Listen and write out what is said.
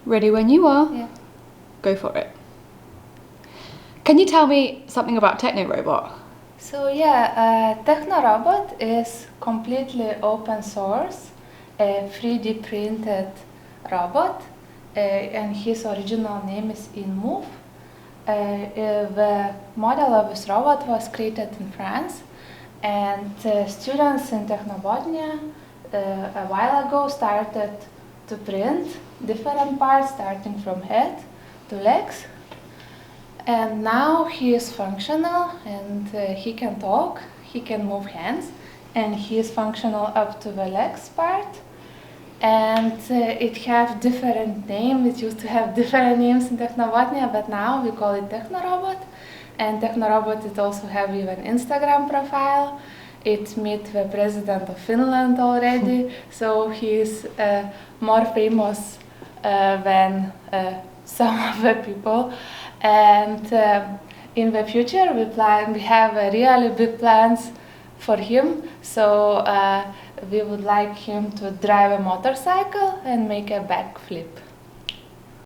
Ready when you are. Yeah. Go for it. Can you tell me something about Technorobot? So yeah, Technorobot is completely open source, a 3D printed robot, and his original name is InMoov. The model of this robot was created in France, and students in Technobothia a while ago started to print different parts, starting from head to legs. And now he is functional, and he can talk, he can move hands, and he is functional up to the legs part. And it have different names. It used to have different names in Technobothia, but now we call it Technorobot. And Technorobot it also have even Instagram profile. It met the president of Finland already, so he is more famous than some of the people. And in the future we have really big plans for him. So we would like him to drive a motorcycle and make a backflip.